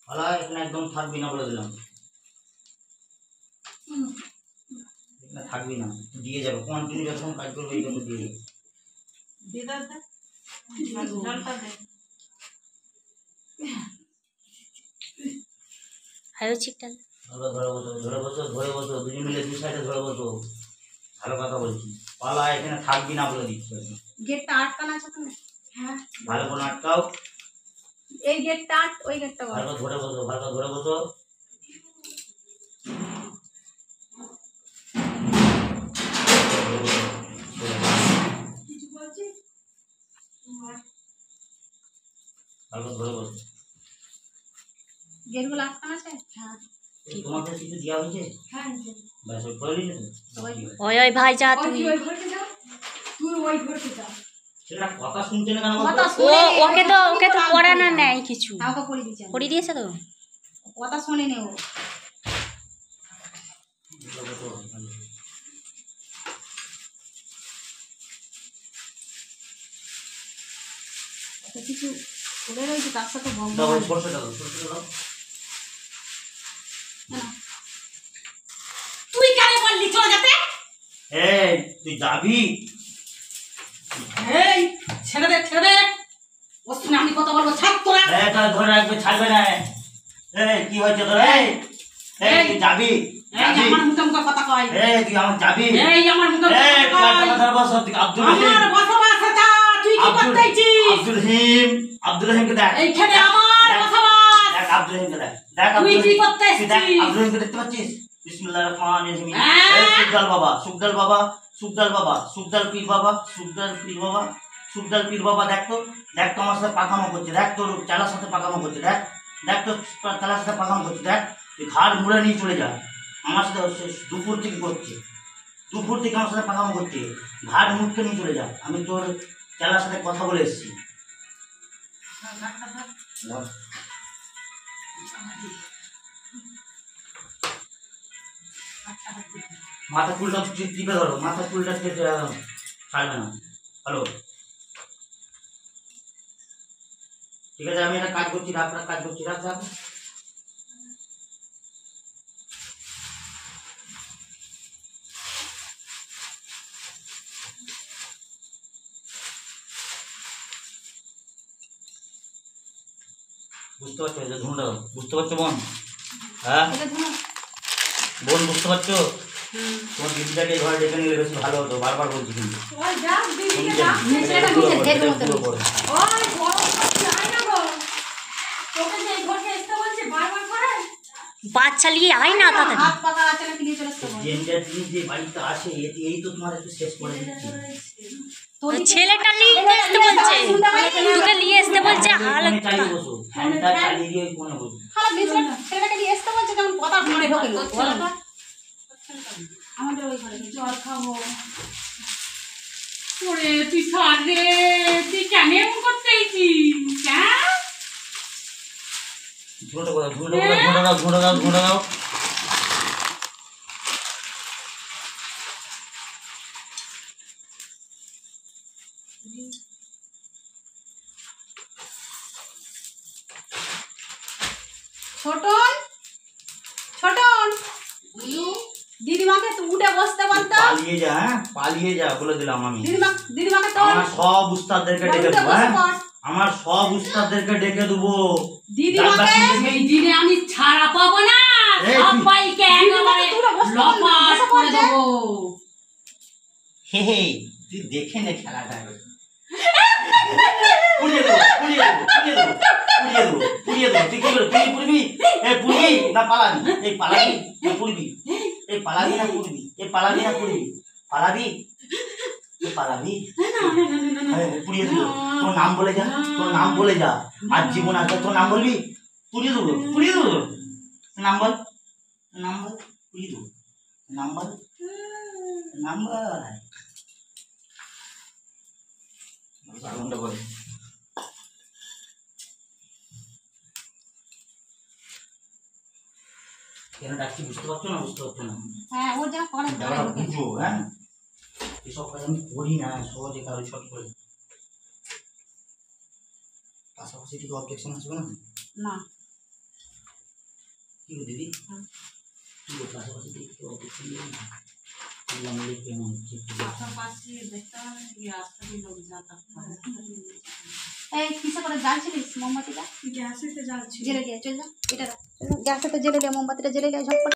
ভালো এখানে একদম থাকবি না বলে দিলাম, এখানে থাকবি না, দিয়ে যাবে কন্টিনিউ যখন কাজ করবে এই জন্য দিয়ে যাবে। হ্যালো চিকটা ধরে বসো দুজন মিলে দু সাইডে ধরে বসো। ভালো কথা বলছি, পালা এখানে থাকবি না বলে দিচ্ছি। গেটটা আটকানো আছে তো? হ্যাঁ ভালো করে আটকাও। এই গেটটা ওই গেটটা ভালো ধরে বসো, ভালো ধরে বসো। ভালো ধরে বসো। গেটগুলো আটকানো আছে? হ্যাঁ। তোমাকে কিছু দেওয়া হয়েছে? হ্যাঁ ব্যাস ওই করে নিলে তো। ওই ওই ভাই যা তুই ওই ঘরতে যা, তুই ওই ঘরতে যা। সেটা কথা শুনছে না কেন? ও ওকে তো পড়ানো নেই কিছু। কাউকে পড়ে দিয়েছে, পড়িয়ে দিয়েছে তো, কথা শুনে নে ও। কিছু বলে রয়েছে তার সাথে ভগবান। তুই কেন বললি চলে যেতে? এই তুই যাবি? এই ছেড়ে দে ও শুনে আমি কথা বলবো, ছাড় তোরা। এই তাহলে ধরে রাখবে, ছাড়বে না। এই কি হয়েছে তোর? এই তুই যাবি? এই আমার মুখে মুখে কথা কয়। এই তুই আমার যাবি? এই আমার মুখে মুখে এই কথা তুই কয়। ধরে বস। আব্দুল রহিম, আমার বসবাস আছে, তুই কি করতে আইছিস? আব্দুল রহিমকে দেখ। এইখানে আমার বসবাস। দেখ আব্দুল রহিমকে দেখ। দেখ তুই কি করতে আইছিস? দেখ আব্দুল রহিমকে দেখতে পাচ্ছিস? বিসমিল্লাহির রহমানির রহিম। হ্যাঁ? এই সুকদাল বাবা, সুকদাল বাবা, সুকদাল বাবা, সুকদাল পীর বাবা, সুকদাল পীর বাবা, সুকদাল পীর বাবা। দেখ তো আমার সাথে পাকামো করছে। দেখ তোর চালার সাথে পাকামো করছে। দেখ তো চালার সাথে পাকামো করছে। দেখ তুই ঘাড় মুড়ে নিয়ে চলে যা। আমার সাথে দুপুর থেকে করছে, দুপুর থেকে আমার সাথে পাকামো করছে। ঘাড় মুড়তে নিয়ে চলে যা। আমি তোর চালার সাথে কথা বলে এসেছি। মাথা চুলটা টিপে ধরো, মাথা চুলটা ছাড়বে না। হ্যালো, ঠিক আছে আমি একটা কাজ করছি, রাখ কাজ করছি, রাখ। বুঝতে পারছো যে ধুনোটা? বুঝতে পারছো বোন? হ্যাঁ বোন, বুঝতে পারছো? তোমার দিদিটাকে এই ঘরে ডেকে নিলে বেশি ভালো হতো, বারবার বলছি কিন্তু। বাচ্চা নিয়ে আয় না তাড়াতাড়ি। যে বাড়িতে আসে এই তো তোমার একটু শেষ করে দিচ্ছি। ছেলেটা নিয়ে আসতে বলছে, তোকে নিয়ে আসতে বলছে। হাল চালিয়ে বসো, ফ্যানটা চালিয়ে দিয়ে মনে বসো। ছেলেটাকে নিয়ে আসতে বলছে, যেমন কথা মনে ঢোকে। আমাদের ওই ঘরে জ্বর খাবো। ওরে তুই ছাড় রে, তুই কেন এমন করতে আইছিস? হ্যাঁ ঘুরে দাও। ছোটন দিদিমাকে উঠে বসতে বলতো। পালিয়ে যা বলে দিলাম আমি। দিদিমাকে তো আমার সব উস্তাদদেরকে ডেকে দেবো। আমার সব উস্তাদদেরকে ডেকে দেবো। দিদিমাকে সেই দিনে আমি ছাড়া পাবো না, সবাইকে একেবারে লপাট করে দেবো। হে তুই দেখে নে খেলাটা। পুড়িয়ে দেবো। তুই কি করবি? তুই পুড়বি? পুড়বি না পালাবি? পালাবি পুড়বি? পালাবি না পুড়বি? পালাবি? পুড়িয়ে দেবো। তোর নাম বলে যা। আর জীবন আছে, তোর নাম বলবি? পুড়িয়ে দেবো। নাম বল। পুড়িয়ে দেবো। নাম বল। আগুনটা বলে। কেন ডাকছি বুঝতে পারছো না? হ্যাঁ, ওর যেন করে বুঝো। হ্যাঁ এসব কাজ আমি করি না সহজে কারো ছট করে। পাশাপাশি থেকে অবজেকশন আসবে না? না কি গো দিদি, কি গো পাশাপাশি থেকে অবজেকশন দেবে না? এগুলো আমি লিখে মনে হচ্ছে পাশাপাশি দেখতে হবে কি রাস্তায় লোক যাতায়াত করে। এই কিসে করে জ্বালছিলিস মোমবাতিটা? গ্যাসেতে জ্বালছি। জেলে দিয়ে চল যা, এটা গ্যাসে তো জেলে দিয়ে মোমবাতিটা জেলে দিয়ে ঝটপট